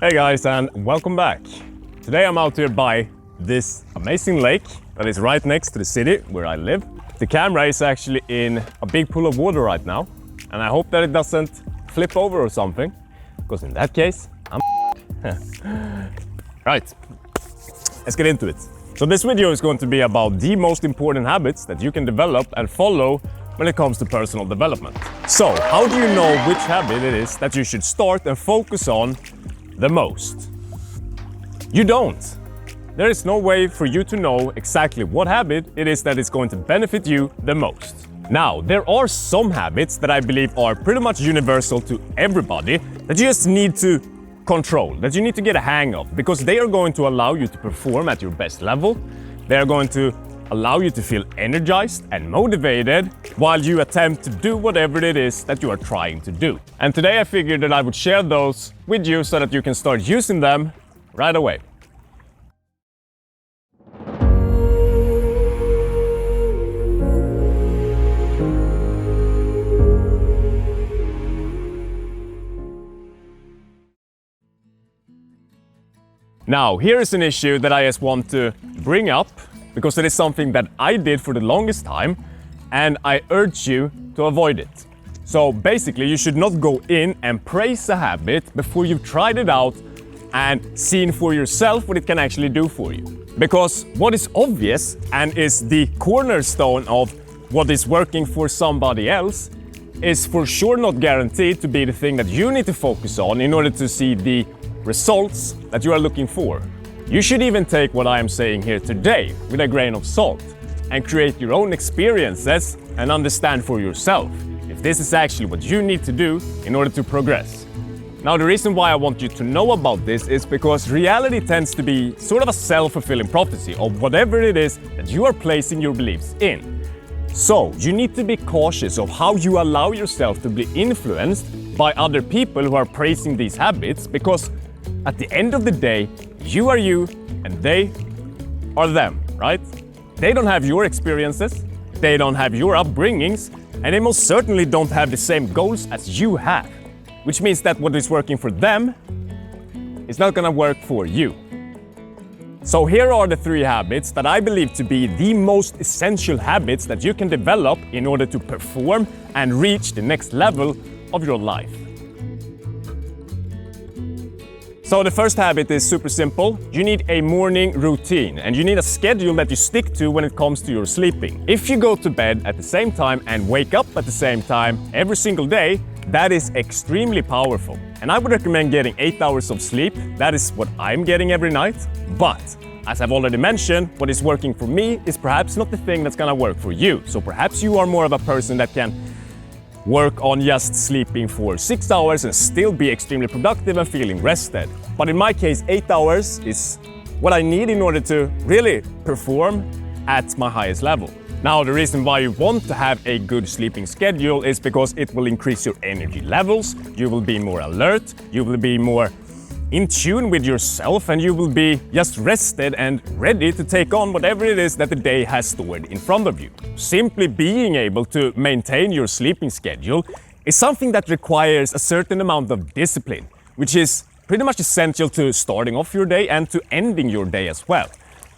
Hey guys, and welcome back. Today I'm out here by this amazing lake that is right next to the city where I live. The camera is actually in a big pool of water right now, and I hope that it doesn't flip over or something, because in that case, I'm Right, let's get into it. So this video is going to be about the most important habits that you can develop and follow when it comes to personal development. So, how do you know which habit it is that you should start and focus on the most? You don't. There is no way for you to know exactly what habit it is that is going to benefit you the most. Now, there are some habits that I believe are pretty much universal to everybody that you just need to control, that you need to get a hang of, because they are going to allow you to perform at your best level. They are going to allow you to feel energized and motivated while you attempt to do whatever it is that you are trying to do. And today I figured that I would share those with you so that you can start using them right away. Now, here is an issue that I just want to bring up, because it is something that I did for the longest time, and I urge you to avoid it. So basically, you should not go in and praise a habit before you've tried it out and seen for yourself what it can actually do for you. Because what is obvious and is the cornerstone of what is working for somebody else is for sure not guaranteed to be the thing that you need to focus on in order to see the results that you are looking for. You should even take what I am saying here today with a grain of salt and create your own experiences and understand for yourself if this is actually what you need to do in order to progress. Now, the reason why I want you to know about this is because reality tends to be sort of a self-fulfilling prophecy of whatever it is that you are placing your beliefs in. So, you need to be cautious of how you allow yourself to be influenced by other people who are praising these habits, because at the end of the day, you are you and they are them, right? They don't have your experiences, they don't have your upbringings, and they most certainly don't have the same goals as you have. Which means that what is working for them is not gonna work for you. So here are the 3 habits that I believe to be the most essential habits that you can develop in order to perform and reach the next level of your life. So the first habit is super simple. You need a morning routine, and you need a schedule that you stick to when it comes to your sleeping. If you go to bed at the same time and wake up at the same time every single day, that is extremely powerful. And I would recommend getting 8 hours of sleep. That is what I'm getting every night. But as I've already mentioned, what is working for me is perhaps not the thing that's gonna work for you. So perhaps you are more of a person that can work on just sleeping for 6 hours and still be extremely productive and feeling rested. But in my case, 8 hours is what I need in order to really perform at my highest level. Now, the reason why you want to have a good sleeping schedule is because it will increase your energy levels, you will be more alert, you will be more in tune with yourself, and you will be just rested and ready to take on whatever it is that the day has stored in front of you. Simply being able to maintain your sleeping schedule is something that requires a certain amount of discipline, which is pretty much essential to starting off your day and to ending your day as well.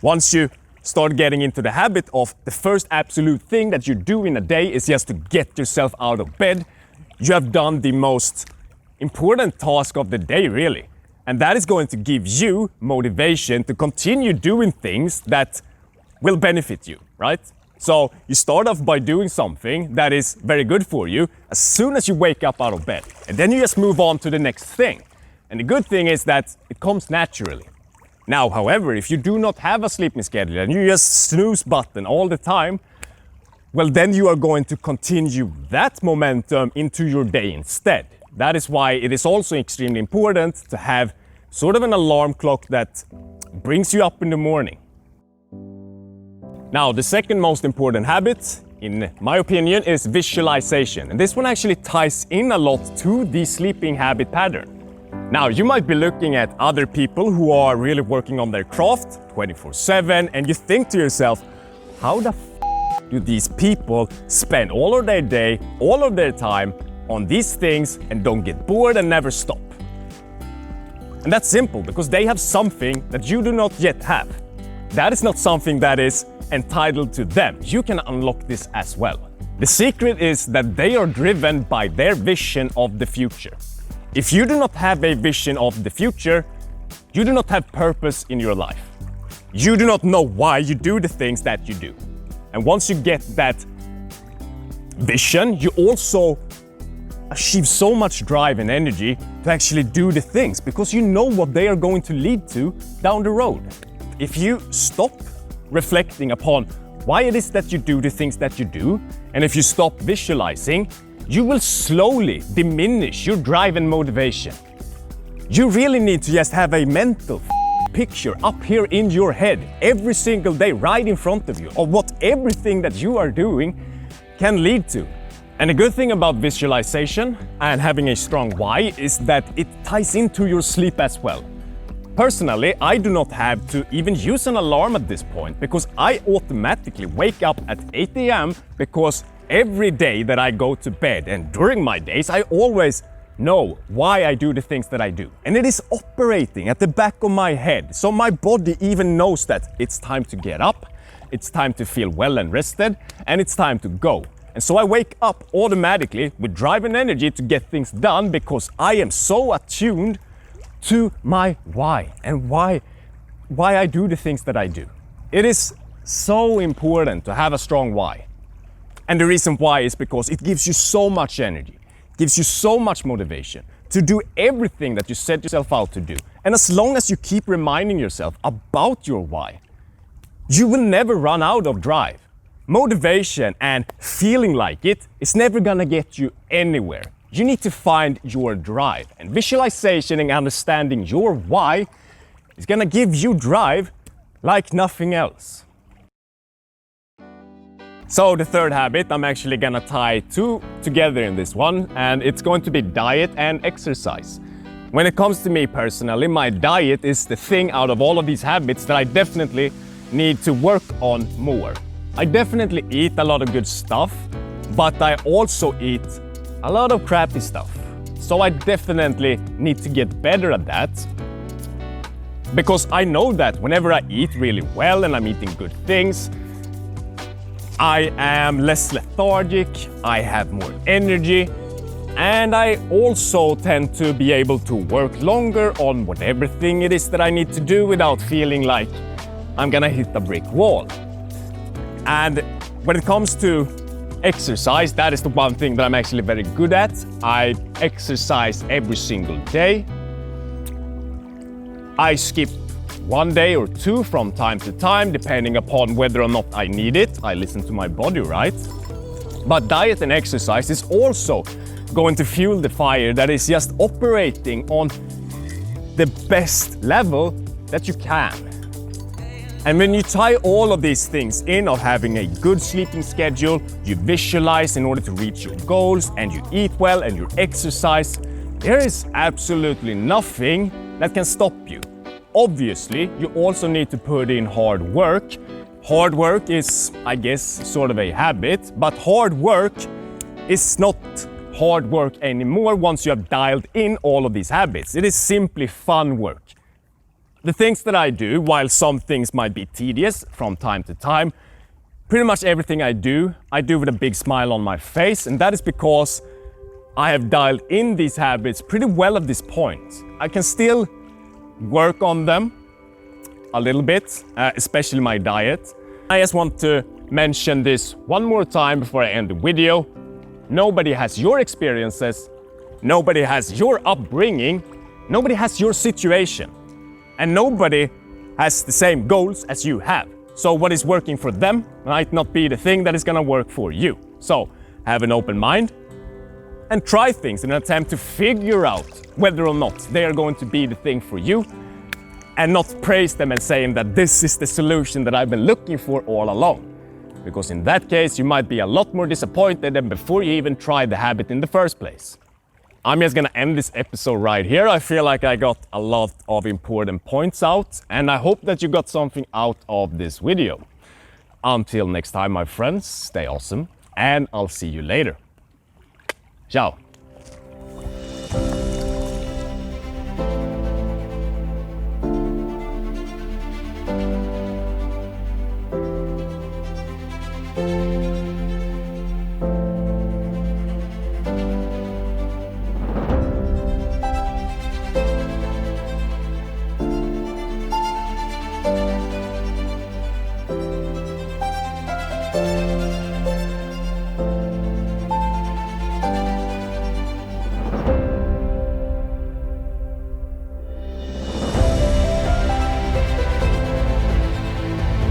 Once you start getting into the habit of the first absolute thing that you do in a day is just to get yourself out of bed, you have done the most important task of the day, really. And that is going to give you motivation to continue doing things that will benefit you, right? So you start off by doing something that is very good for you as soon as you wake up out of bed. And then you just move on to the next thing. And the good thing is that it comes naturally. Now, however, if you do not have a sleeping schedule and you just snooze button all the time, well, then you are going to continue that momentum into your day instead. That is why it is also extremely important to have sort of an alarm clock that brings you up in the morning. Now, the second most important habit, in my opinion, is visualization. And this one actually ties in a lot to the sleeping habit pattern. Now, you might be looking at other people who are really working on their craft 24/7, and you think to yourself, how the do these people spend all of their day, all of their time on these things and don't get bored and never stop? And that's simple because they have something that you do not yet have. That is not something that is entitled to them. You can unlock this as well. The secret is that they are driven by their vision of the future. If you do not have a vision of the future, you do not have purpose in your life. You do not know why you do the things that you do. And once you get that vision, you also achieve so much drive and energy to actually do the things because you know what they are going to lead to down the road. If you stop reflecting upon why it is that you do the things that you do, and if you stop visualizing, you will slowly diminish your drive and motivation. You really need to just have a mental picture up here in your head every single day right in front of you of what everything that you are doing can lead to. And the good thing about visualization and having a strong why is that it ties into your sleep as well. Personally, I do not have to even use an alarm at this point because I automatically wake up at 8 a.m. because every day that I go to bed and during my days, I always know why I do the things that I do. And it is operating at the back of my head. So my body even knows that it's time to get up, it's time to feel well and rested, and it's time to go. And so I wake up automatically with drive and energy to get things done because I am so attuned to my why and why I do the things that I do. It is so important to have a strong why. And the reason why is because it gives you so much energy, gives you so much motivation to do everything that you set yourself out to do. And as long as you keep reminding yourself about your why, you will never run out of drive. Motivation and feeling like it is never gonna get you anywhere. You need to find your drive, and visualization and understanding your why is gonna give you drive like nothing else. So the third habit, I'm actually gonna tie two together in this one, and it's going to be diet and exercise. When it comes to me personally, my diet is the thing out of all of these habits that I definitely need to work on more. I definitely eat a lot of good stuff, but I also eat a lot of crappy stuff. So I definitely need to get better at that. Because I know that whenever I eat really well and I'm eating good things, I am less lethargic, I have more energy, and I also tend to be able to work longer on whatever thing it is that I need to do without feeling like I'm gonna hit a brick wall. And when it comes to exercise, that is the one thing that I'm actually very good at. I exercise every single day. I skip one day or two from time to time, depending upon whether or not I need it. I listen to my body, right? But diet and exercise is also going to fuel the fire that is just operating on the best level that you can. And when you tie all of these things in of having a good sleeping schedule, you visualize in order to reach your goals, and you eat well and you exercise, there is absolutely nothing that can stop you. Obviously, you also need to put in hard work. Hard work is, I guess, sort of a habit, but hard work is not hard work anymore once you have dialed in all of these habits. It is simply fun work. The things that I do, while some things might be tedious from time to time, pretty much everything I do with a big smile on my face, and that is because I have dialed in these habits pretty well at this point. I can still work on them a little bit, especially my diet. I just want to mention this one more time before I end the video. Nobody has your experiences, nobody has your upbringing, nobody has your situation. And nobody has the same goals as you have. So what is working for them might not be the thing that is gonna work for you. So have an open mind and try things in an attempt to figure out whether or not they are going to be the thing for you, and not praise them and saying that this is the solution that I've been looking for all along. Because in that case, you might be a lot more disappointed than before you even tried the habit in the first place. I'm just gonna end this episode right here. I feel like I got a lot of important points out, and I hope that you got something out of this video. Until next time, my friends, stay awesome, and I'll see you later. Ciao.